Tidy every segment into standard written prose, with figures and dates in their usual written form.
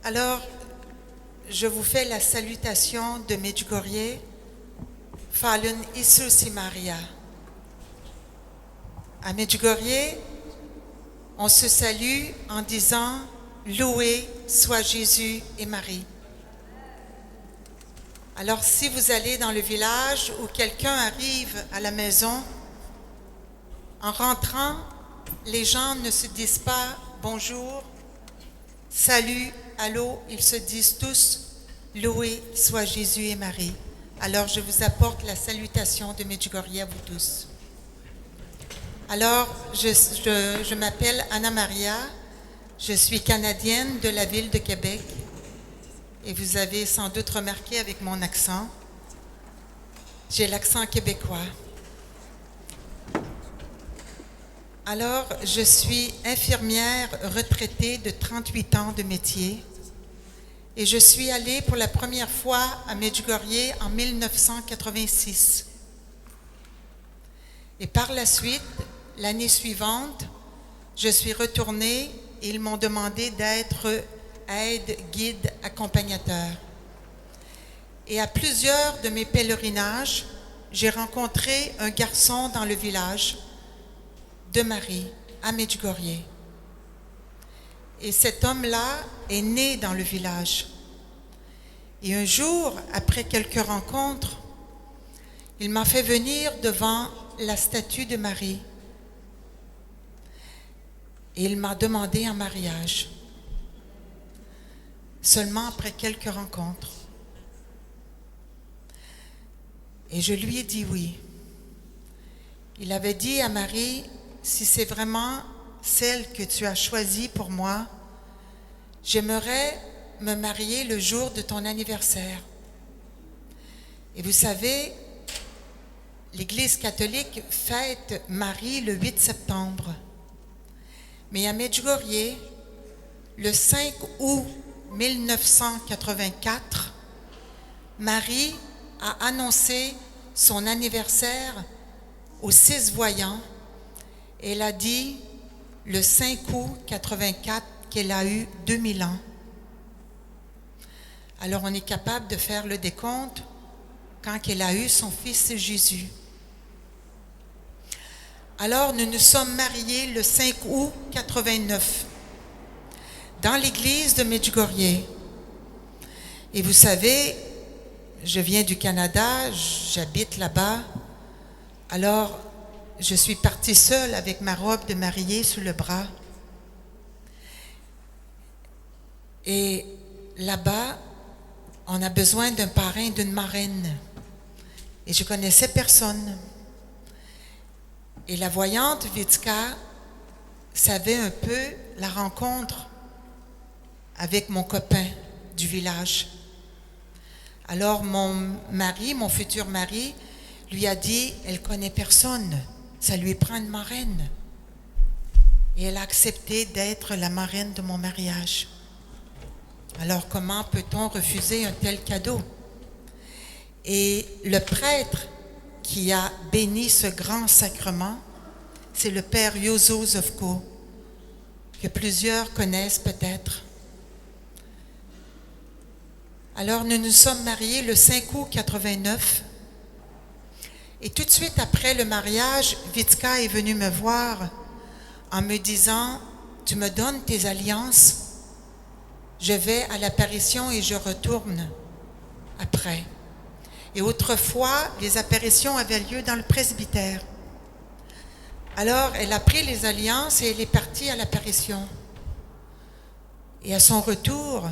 Alors, je vous fais la salutation de Medjugorje, Falun Isus Maria. À Medjugorje, on se salue en disant « Loué soit Jésus et Marie ». Alors, si vous allez dans le village ou quelqu'un arrive à la maison, en rentrant, les gens ne se disent pas « bonjour »,« salut », « allô », ils se disent tous « loué soit Jésus et Marie ». Alors, je vous apporte la salutation de Medjugorje à vous tous. Alors, je m'appelle Anna Maria, je suis canadienne de la ville de Québec et vous avez sans doute remarqué avec mon accent, j'ai l'accent québécois. Alors, je suis infirmière retraitée de 38 ans de métier et je suis allée pour la première fois à Medjugorje en 1986. Et par la suite, l'année suivante, je suis retournée et ils m'ont demandé d'être aide, guide, accompagnateur. Et à plusieurs de mes pèlerinages, j'ai rencontré un garçon dans le village de Marie, à Medjugorje. Et cet homme-là est né dans le village. Et un jour, après quelques rencontres, il m'a fait venir devant la statue de Marie. Et il m'a demandé en mariage, seulement après quelques rencontres. Et je lui ai dit oui. Il avait dit à Marie, si c'est vraiment celle que tu as choisie pour moi, j'aimerais me marier le jour de ton anniversaire. Et vous savez, l'Église catholique fête Marie le 8 septembre. Mais à Medjugorje, le 5 août 1984, Marie a annoncé son anniversaire aux 6 voyants. Elle a dit le 5 août 84 qu'elle a eu 2000 ans. Alors on est capable de faire le décompte quand elle a eu son fils Jésus. Alors nous nous sommes mariés le 5 août 89 dans l'église de Medjugorje. Et vous savez, je viens du Canada, j'habite là-bas. Alors je suis partie seule avec ma robe de mariée sous le bras. Et là-bas, on a besoin d'un parrain, d'une marraine. Et je connaissais personne. Et la voyante Vitka savait un peu la rencontre avec mon copain du village. Alors mon mari, mon futur mari, lui a dit, elle connaît personne, ça lui prend une marraine. Et elle a accepté d'être la marraine de mon mariage. Alors comment peut-on refuser un tel cadeau? Et le prêtre qui a béni ce grand sacrement, c'est le père Jozo Zovko, que plusieurs connaissent peut-être. Alors nous nous sommes mariés le 5 août 89. Et tout de suite après le mariage, Vitka est venue me voir en me disant « Tu me donnes tes alliances, je vais à l'apparition et je retourne après. » Et autrefois, les apparitions avaient lieu dans le presbytère. Alors, elle a pris les alliances et elle est partie à l'apparition. Et à son retour,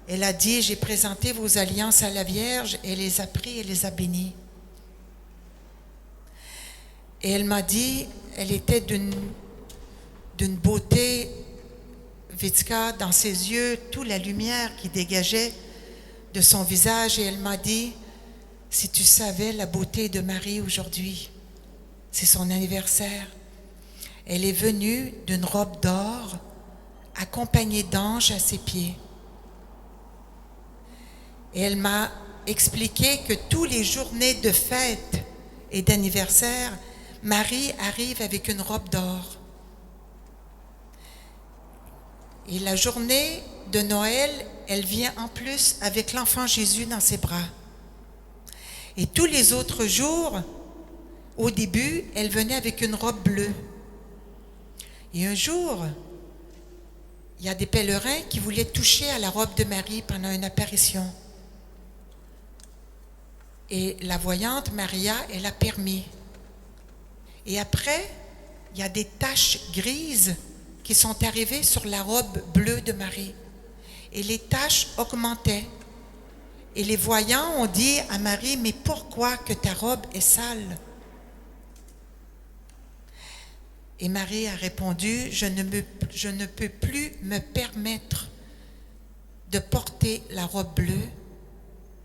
elle a dit « J'ai présenté vos alliances à la Vierge » et elle les a pris et les a bénies. Et elle m'a dit, elle était d'une beauté, Vitka, dans ses yeux, toute la lumière qui dégageait de son visage. Et elle m'a dit, si tu savais la beauté de Marie aujourd'hui, c'est son anniversaire. Elle est venue d'une robe d'or, accompagnée d'anges à ses pieds. Et elle m'a expliqué que tous les journées de fête et d'anniversaire, Marie arrive avec une robe d'or. Et la journée de Noël, elle vient en plus avec l'enfant Jésus dans ses bras. Et tous les autres jours, au début, elle venait avec une robe bleue. Et un jour, il y a des pèlerins qui voulaient toucher à la robe de Marie pendant une apparition. Et la voyante Maria, elle a permis. Et après, il y a des taches grises qui sont arrivées sur la robe bleue de Marie. Et les taches augmentaient. Et les voyants ont dit à Marie, mais pourquoi que ta robe est sale? Et Marie a répondu, je ne peux plus me permettre de porter la robe bleue,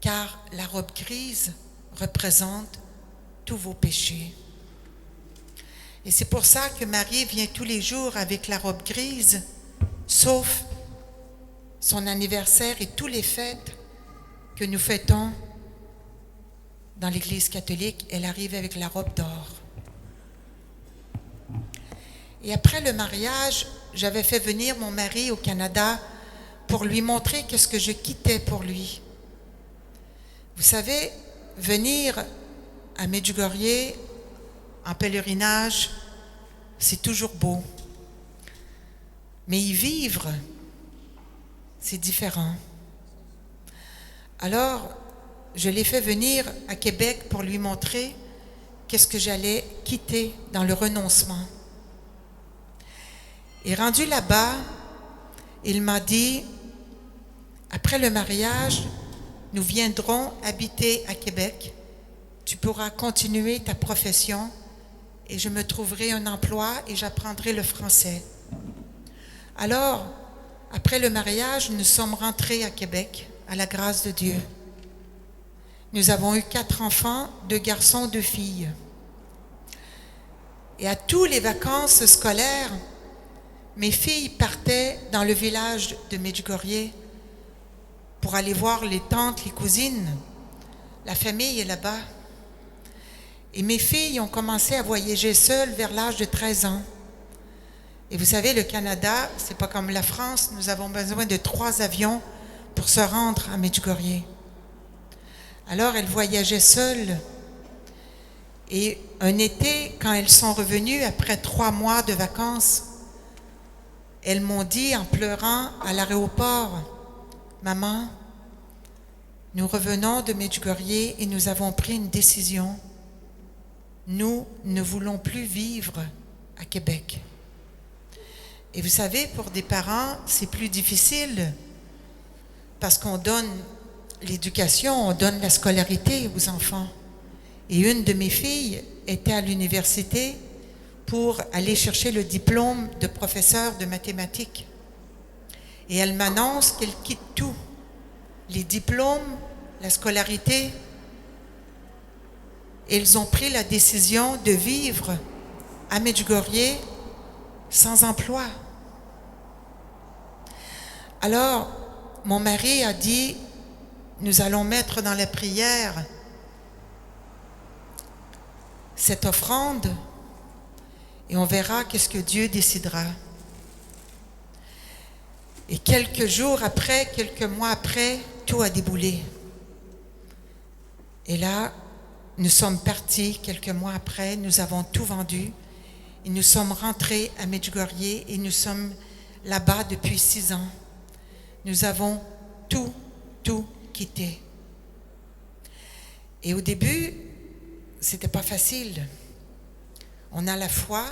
car la robe grise représente tous vos péchés. Et c'est pour ça que Marie vient tous les jours avec la robe grise, sauf son anniversaire et toutes les fêtes que nous fêtons dans l'Église catholique. Elle arrive avec la robe d'or. Et après le mariage, j'avais fait venir mon mari au Canada pour lui montrer qu'est-ce que je quittais pour lui. Vous savez, venir à Medjugorje en pèlerinage, c'est toujours beau. Mais y vivre, c'est différent. Alors, je l'ai fait venir à Québec pour lui montrer qu'est-ce que j'allais quitter dans le renoncement. Et rendu là-bas, il m'a dit, après le mariage, nous viendrons habiter à Québec. Tu pourras continuer ta profession et je me trouverai un emploi et j'apprendrai le français. Alors, après le mariage, nous sommes rentrés à Québec, à la grâce de Dieu. Nous avons eu 4 enfants, 2 garçons, 2 filles. Et à tous les vacances scolaires, mes filles partaient dans le village de Medjugorje pour aller voir les tantes, les cousines. La famille est là-bas. Et mes filles ont commencé à voyager seules vers l'âge de 13 ans. Et vous savez, le Canada, c'est pas comme la France, nous avons besoin de 3 avions pour se rendre à Medjugorje. Alors, elles voyageaient seules. Et un été, quand elles sont revenues après 3 mois de vacances, elles m'ont dit en pleurant à l'aéroport, « Maman, nous revenons de Medjugorje et nous avons pris une décision. Nous ne voulons plus vivre à Québec. » Et vous savez, pour des parents, c'est plus difficile parce qu'on donne l'éducation, on donne la scolarité aux enfants. Et une de mes filles était à l'université pour aller chercher le diplôme de professeur de mathématiques. Et elle m'annonce qu'elle quitte tout, les diplômes, la scolarité. Ils ont pris la décision de vivre à Medjugorje sans emploi. Alors, mon mari a dit, nous allons mettre dans la prière cette offrande et on verra qu'est-ce que Dieu décidera. Et quelques jours après, quelques mois après, tout a déboulé. Et là, nous sommes partis quelques mois après, nous avons tout vendu et nous sommes rentrés à Medjugorje et nous sommes là-bas depuis 6 ans. Nous avons tout quitté. Et au début, c'était pas facile. On a la foi,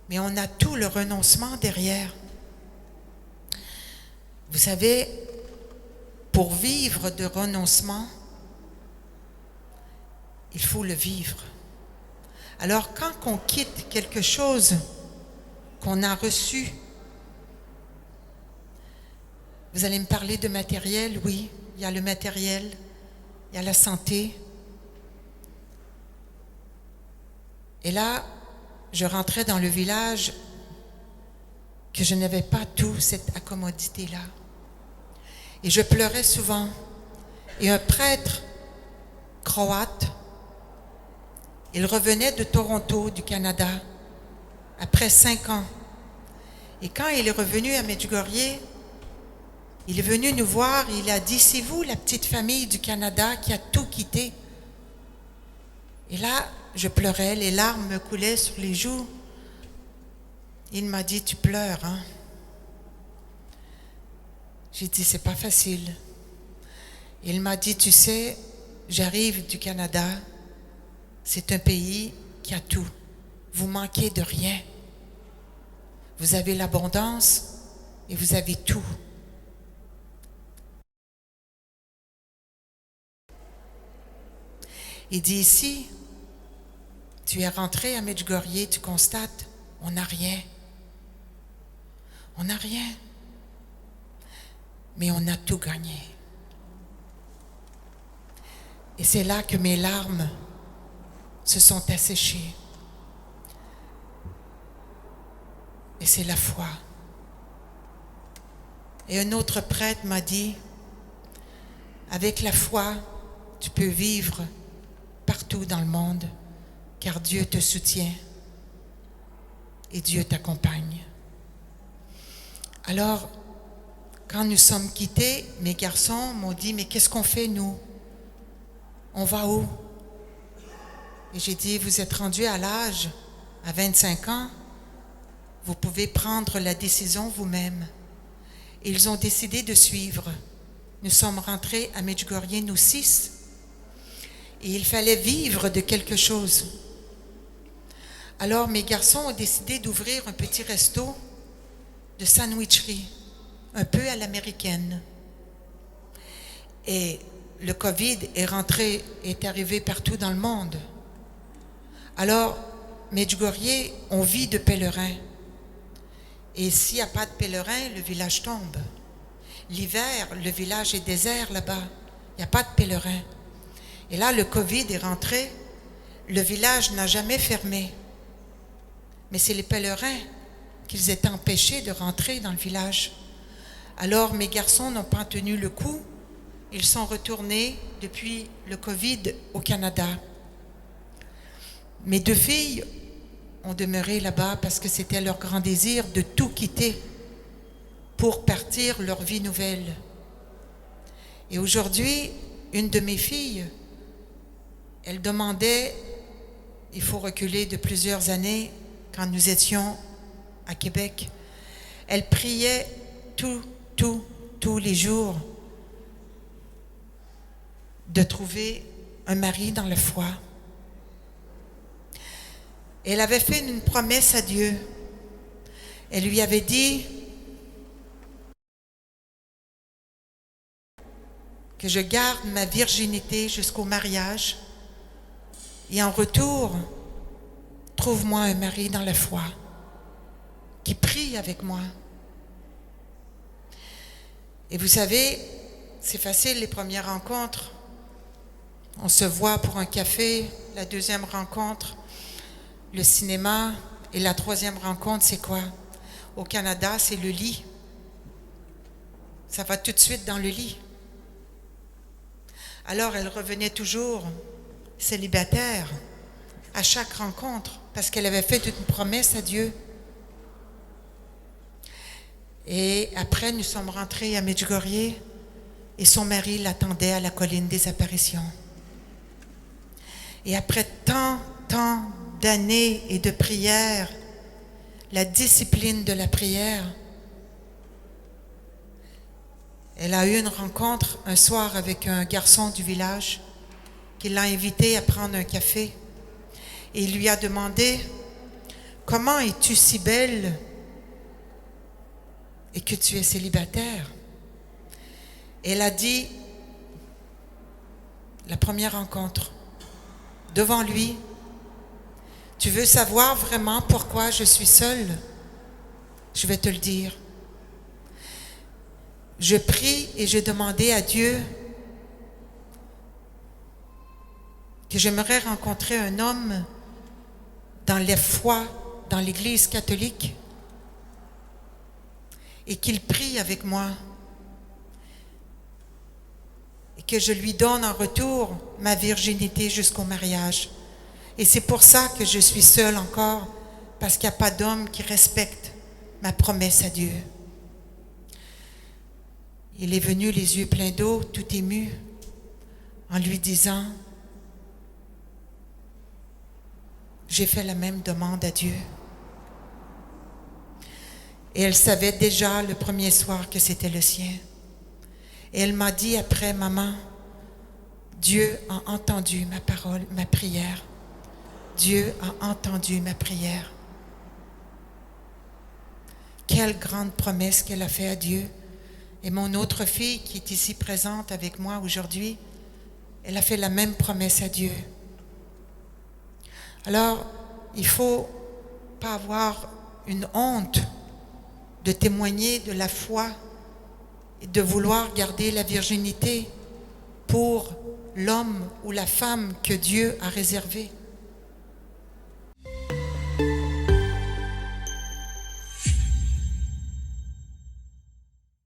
mais on a tout le renoncement derrière. Vous savez, pour vivre de renoncement, il faut le vivre. Alors, quand on quitte quelque chose qu'on a reçu, vous allez me parler de matériel, oui, il y a le matériel, il y a la santé. Et là, je rentrais dans le village que je n'avais pas tout cette accommodité-là. Et je pleurais souvent. Et un prêtre croate, il revenait de Toronto, du Canada, après 5 ans. Et quand il est revenu à Medjugorje, Il est venu nous voir, il a dit, c'est vous la petite famille du Canada qui a tout quitté. Et là, je pleurais, les larmes me coulaient sur les joues. Il m'a dit, tu pleures, hein? J'ai dit, c'est pas facile. Il m'a dit, tu sais, j'arrive du Canada, c'est un pays qui a tout. Vous manquez de rien. Vous avez l'abondance et vous avez tout. Il dit ici, tu es rentré à Medjugorje, tu constates, on n'a rien. On n'a rien. Mais on a tout gagné. Et c'est là que mes larmes se sont asséchées. Et c'est la foi. Et un autre prêtre m'a dit, avec la foi, tu peux vivre partout dans le monde, car Dieu te soutient et Dieu t'accompagne. Alors, quand nous sommes quittés, mes garçons m'ont dit, mais qu'est-ce qu'on fait nous? On va où? Et j'ai dit, vous êtes rendus à l'âge, à 25 ans, vous pouvez prendre la décision vous-même. Et ils ont décidé de suivre. Nous sommes rentrés à Medjugorje, nous 6, et il fallait vivre de quelque chose. Alors mes garçons ont décidé d'ouvrir un petit resto de sandwicherie, un peu à l'américaine. Et le Covid est arrivé partout dans le monde. Alors, Medjugorje, on vit de pèlerins. Et s'il n'y a pas de pèlerins, le village tombe. L'hiver, le village est désert là-bas. Il n'y a pas de pèlerins. Et là, le Covid est rentré. Le village n'a jamais fermé. Mais c'est les pèlerins qu'ils étaient empêchés de rentrer dans le village. Alors, mes garçons n'ont pas tenu le coup. Ils sont retournés depuis le Covid au Canada. Mes 2 filles ont demeuré là-bas parce que c'était leur grand désir de tout quitter pour partir leur vie nouvelle. Et aujourd'hui, une de mes filles, elle demandait, il faut reculer de plusieurs années, quand nous étions à Québec, elle priait tous les jours de trouver un mari dans la foi. Elle avait fait une promesse à Dieu. Elle lui avait dit que je garde ma virginité jusqu'au mariage et en retour, trouve-moi un mari dans la foi qui prie avec moi. Et vous savez, c'est facile les premières rencontres. On se voit pour un café, la deuxième rencontre, le cinéma, et la troisième rencontre, c'est quoi? Au Canada, c'est le lit. Ça va tout de suite dans le lit. Alors, elle revenait toujours célibataire à chaque rencontre parce qu'elle avait fait une promesse à Dieu. Et après, nous sommes rentrés à Medjugorje et son mari l'attendait à la colline des apparitions. Et après tant d'années et de prières, la discipline de la prière, elle a eu une rencontre un soir avec un garçon du village qui l'a invité à prendre un café. Et il lui a demandé, « Comment es-tu si belle et que tu es célibataire? » Elle a dit, la première rencontre, devant lui, « Tu veux savoir vraiment pourquoi je suis seule? Je vais te le dire. Je prie et j'ai demandé à Dieu que j'aimerais rencontrer un homme dans la foi, dans l'Église catholique, et qu'il prie avec moi, et que je lui donne en retour ma virginité jusqu'au mariage. Et c'est pour ça que je suis seule encore, parce qu'il n'y a pas d'homme qui respecte ma promesse à Dieu. » il est venu les yeux pleins d'eau, tout ému, en lui disant, j'ai fait la même demande à Dieu. Et elle savait déjà le premier soir que c'était le sien. Et elle m'a dit après, maman, Dieu a entendu ma parole, ma prière. Dieu a entendu ma prière. Quelle grande promesse qu'elle a faite à Dieu. Et mon autre fille qui est ici présente avec moi aujourd'hui, elle a fait la même promesse à Dieu. Alors, il ne faut pas avoir une honte de témoigner de la foi et de vouloir garder la virginité pour l'homme ou la femme que Dieu a réservé.